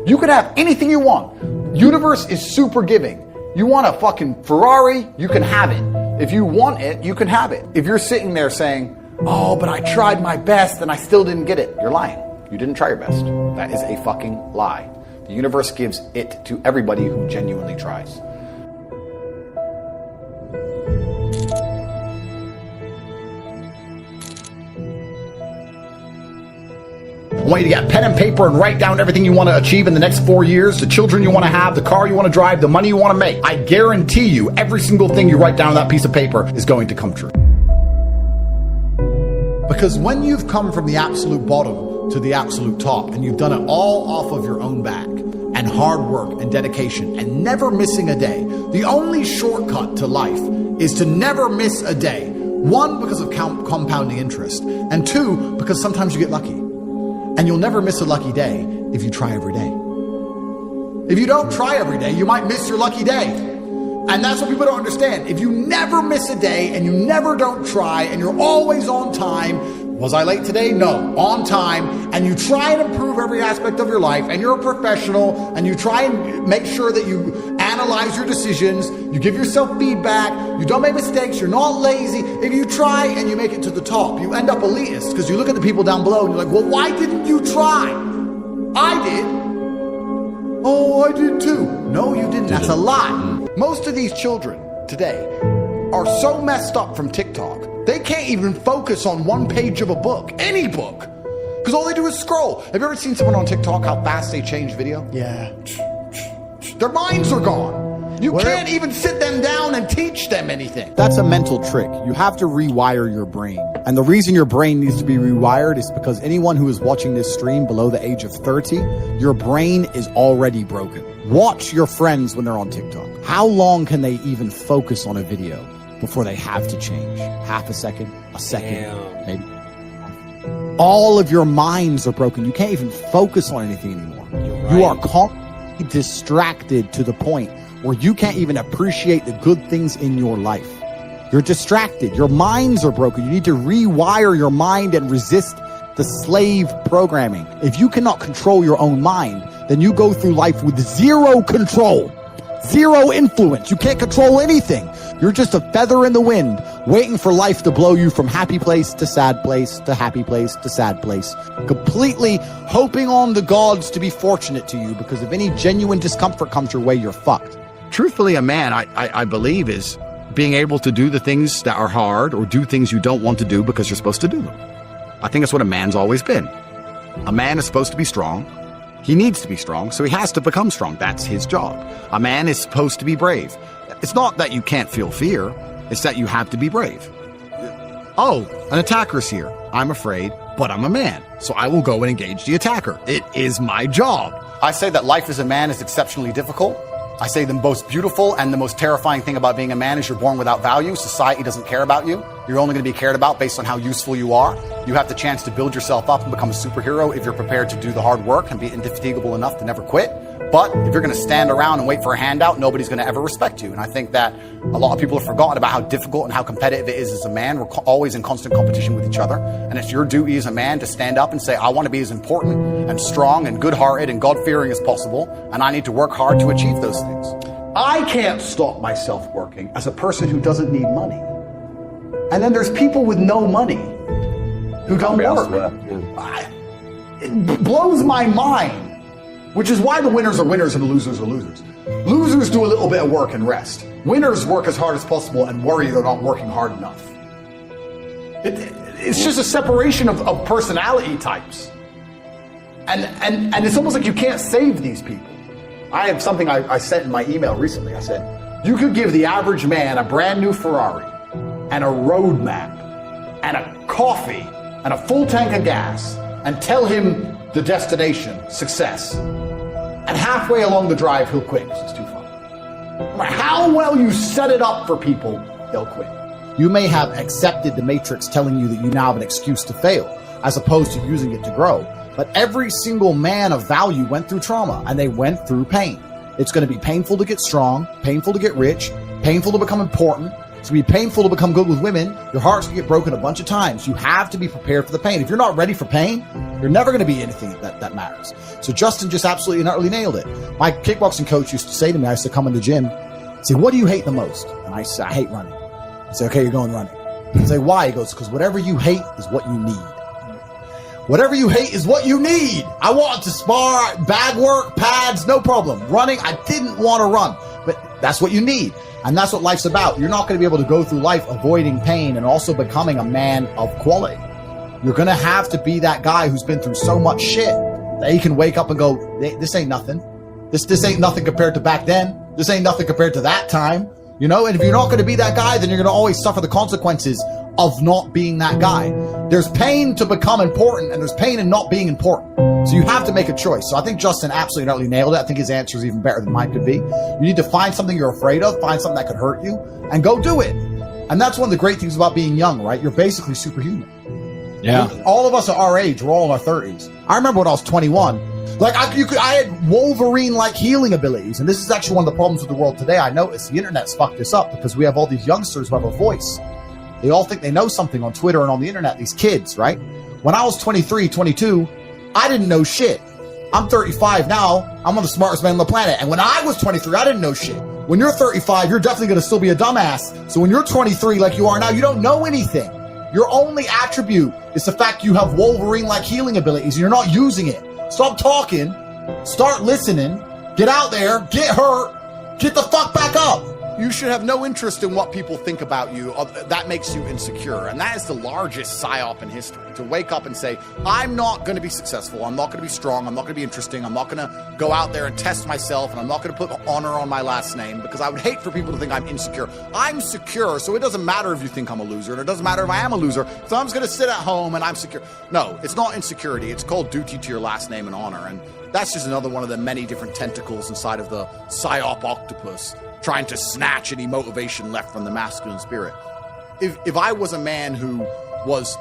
You could have anything you want. Universe is super giving. You want a fucking Ferrari, you can have it. If you want it, you can have it. If you're sitting there saying, oh, but I tried my best and I still didn't get it, you're lying. You didn't try your best. That is a fucking lie. The universe gives it to everybody who genuinely tries. I want you to get pen and paper and write down everything you want to achieve in the next 4 years, the children you want to have, the car you want to drive, the money you want to make. I guarantee you, every single thing you write down on that piece of paper is going to come true. Because when you've come from the absolute bottom to the absolute top, and you've done it all off of your own back, and hard work and dedication, and never missing a day, the only shortcut to life is to never miss a day. One, because of compounding interest, and two, because sometimes you get lucky. And you'll never miss a lucky day if you try every day. If you don't try every day, you might miss your lucky day. And that's what people don't understand. If you never miss a day and you never don't try and you're always on time, was I late today? No, on time, and you try and improve every aspect of your life, and you're a professional, and you try and make sure that you analyze your decisions, you give yourself feedback, you don't make mistakes, you're not lazy. If you try and you make it to the top, you end up elitist, because you look at the people down below and you're like, well, why didn't you try? I did. Oh, I did too. No, you didn't. That's a lie. Most of these children today are so messed up from TikTok, they can't even focus on one page of a book, any book, because all they do is scroll. Have you ever seen someone on TikTok, how fast they change video? Yeah. Their minds are gone. You can't even sit them down and teach them anything. That's a mental trick. You have to rewire your brain. And the reason your brain needs to be rewired is because anyone who is watching this stream below the age of 30, your brain is already broken. Watch your friends when they're on TikTok. How long can they even focus on a video before they have to change? Half a second, maybe. All of your minds are broken. You can't even focus on anything anymore. Right. You are constantly distracted to the point where you can't even appreciate the good things in your life. You're distracted. Your minds are broken. You need to rewire your mind and resist the slave programming. If you cannot control your own mind, then you go through life with zero control, zero influence. You can't control anything. You're just a feather in the wind, waiting for life to blow you from happy place to sad place to happy place to sad place, completely hoping on the gods to be fortunate to you, because if any genuine discomfort comes your way, you're fucked. Truthfully, a man, I believe, is being able to do the things that are hard or do things you don't want to do because you're supposed to do them. I think that's what a man's always been. A man is supposed to be strong. He needs to be strong, so he has to become strong. That's his job. A man is supposed to be brave. It's not that you can't feel fear. It's that you have to be brave. Oh, an attacker's here. I'm afraid, but I'm a man, so I will go and engage the attacker. It is my job. I say that life as a man is exceptionally difficult. I say the most beautiful and the most terrifying thing about being a man is you're born without value. Society doesn't care about you. You're only going to be cared about based on how useful you are. You have the chance to build yourself up and become a superhero if you're prepared to do the hard work and be indefatigable enough to never quit. But if you're going to stand around and wait for a handout, nobody's going to ever respect you. And I think that a lot of people have forgotten about how difficult and how competitive it is as a man. We're always in constant competition with each other. And it's your duty as a man to stand up and say, I want to be as important and strong and good-hearted and God-fearing as possible. And I need to work hard to achieve those things. I can't stop myself working as a person who doesn't need money. And then there's people with no money who don't work. It blows my mind. Which is why the winners are winners and the losers are losers. Losers do a little bit of work and rest. Winners work as hard as possible and worry they're not working hard enough. It's just a separation of personality types. And it's almost like you can't save these people. I have something I sent in my email recently. I said, you could give the average man a brand new Ferrari and a road map and a coffee and a full tank of gas and tell him the destination, success. And halfway along the drive, he'll quit because it's too far. No matter how well you set it up for people, they'll quit. You may have accepted the matrix telling you that you now have an excuse to fail, as opposed to using it to grow. But every single man of value went through trauma, and they went through pain. It's going to be painful to get strong, painful to get rich, painful to become important, It's going to be painful to become good with women. Your heart's going to get broken a bunch of times. You have to be prepared for the pain. If you're not ready for pain, you're never going to be anything that matters. So Justin just absolutely and utterly nailed it. My kickboxing coach used to say to me, I used to come in the gym, say, what do you hate the most? And I say, I hate running. I say, okay, you're going running. I say, why? He goes, because whatever you hate is what you need. Whatever you hate is what you need. I wanted to spar, bag work, pads, no problem. Running, I didn't want to run, but that's what you need. And that's what life's about. You're not going to be able to go through life avoiding pain and also becoming a man of quality. You're going to have to be that guy who's been through so much shit that he can wake up and go, this ain't nothing. This ain't nothing compared to back then. This ain't nothing compared to that time. You know, and if you're not going to be that guy, then you're going to always suffer the consequences of not being that guy. There's pain to become important, and there's pain in not being important. So you have to make a choice. So I think Justin absolutely utterly nailed it. I think his answer is even better than mine could be. You need to find something you're afraid of, find something that could hurt you, and go do it. And that's one of the great things about being young, right? You're basically superhuman. Yeah. All of us are our age. We're all in our 30s. I remember when I was 21. Like I had Wolverine-like healing abilities, and this is actually one of the problems with the world today. I noticed the internet's fucked this up because we have all these youngsters who have a voice. They all think they know something on Twitter and on the internet, these kids, right? When I was 23, 22, I didn't know shit. I'm 35 now. I'm one of the smartest men on the planet. And when I was 23, I didn't know shit. When you're 35, you're definitely going to still be a dumbass. So when you're 23 like you are now, you don't know anything. Your only attribute is the fact you have Wolverine-like healing abilities and you're not using it. Stop talking, start listening, get out there, get hurt, get the fuck back up. You should have no interest in what people think about you. That makes you insecure. And that is the largest psyop in history. To wake up and say, I'm not going to be successful. I'm not going to be strong. I'm not going to be interesting. I'm not going to go out there and test myself. And I'm not going to put honor on my last name because I would hate for people to think I'm insecure. I'm secure, so it doesn't matter if you think I'm a loser. And it doesn't matter if I am a loser. So I'm just going to sit at home and I'm secure. No, it's not insecurity. It's called duty to your last name and honor. And that's just another one of the many different tentacles inside of the psyop octopus, trying to snatch any motivation left from the masculine spirit. If I was a man who was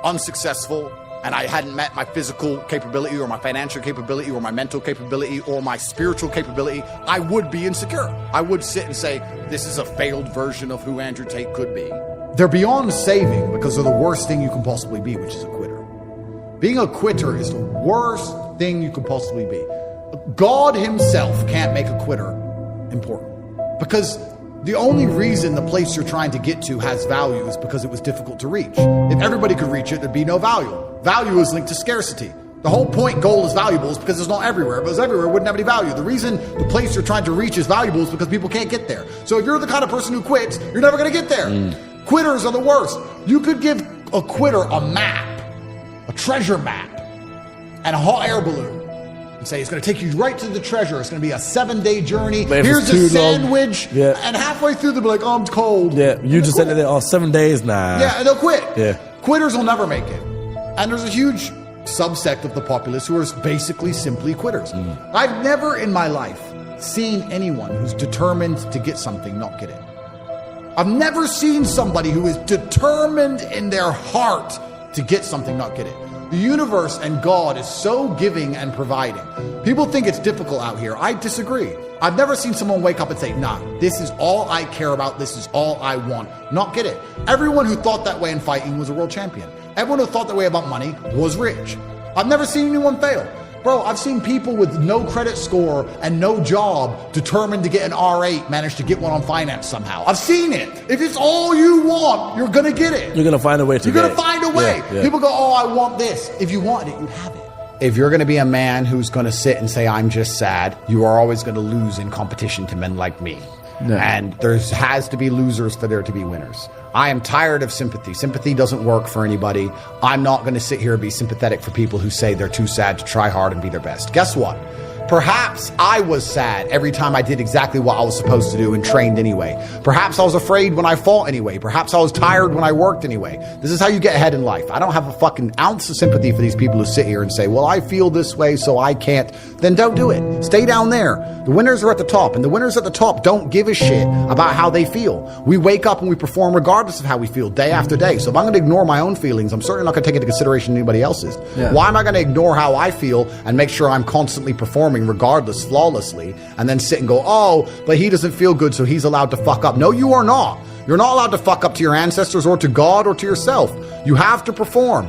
unsuccessful and I hadn't met my physical capability or my financial capability or my mental capability or my spiritual capability, I would be insecure. I would sit and say, this is a failed version of who Andrew Tate could be. They're beyond saving because they're the worst thing you can possibly be, which is a quitter. Being a quitter is the worst thing you can possibly be. God himself can't make a quitter important, because the only reason the place you're trying to get to has value is because it was difficult to reach. If everybody could reach it, there'd be no value. Value is linked to scarcity. The whole point goal is valuable is because it's not everywhere. If it was everywhere, it wouldn't have any value. The reason the place you're trying to reach is valuable is because people can't get there. So if you're the kind of person who quits, you're never going to get there. Quitters are the worst. You could give a quitter a map, a treasure map, and a hot air balloon. And say it's going to take you right to the treasure. It's going to be a 7-day journey. Man, here's a sandwich. Yeah. And halfway through they'll be like, oh, I'm cold. Yeah, you just said that, 7 days? Nah. Yeah, and they'll quit. Yeah. Quitters will never make it. And there's a huge subsect of the populace who are basically simply quitters. I've never in my life seen anyone who's determined to get something not get it. I've never seen somebody who is determined in their heart to get something not get it. The universe and God is so giving and providing. People think it's difficult out here. I disagree. I've never seen someone wake up and say, nah, this is all I care about. This is all I want. Not get it. Everyone who thought that way in fighting was a world champion. Everyone who thought that way about money was rich. I've never seen anyone fail. Bro, I've seen people with no credit score and no job determined to get an R8 manage to get one on finance somehow. I've seen it. If it's all you want, you're going to get it. You're going to find a way to You're going to find a way. Yeah. People go, oh, I want this. If you want it, you have it. If you're going to be a man who's going to sit and say, I'm just sad, you are always going to lose in competition to men like me. No. And there has to be losers for there to be winners. I am tired of sympathy. Sympathy doesn't work for anybody. I'm not going to sit here and be sympathetic for people who say they're too sad to try hard and be their best. Guess what? Perhaps I was sad every time I did exactly what I was supposed to do and trained anyway. Perhaps I was afraid when I fought anyway. Perhaps I was tired when I worked anyway. This is how you get ahead in life. I don't have a fucking ounce of sympathy for these people who sit here and say, well, I feel this way, so I can't. Then don't do it. Stay down there. The winners are at the top, and the winners at the top don't give a shit about how they feel. We wake up and we perform regardless of how we feel day after day. So if I'm going to ignore my own feelings, I'm certainly not going to take into consideration anybody else's. Yeah. Why am I going to ignore how I feel and make sure I'm constantly performing performing regardless flawlessly and then sit and go, oh, but he doesn't feel good, so he's allowed to fuck up. No, you are not. You're not allowed to fuck up to your ancestors or to God or to yourself. You have to perform.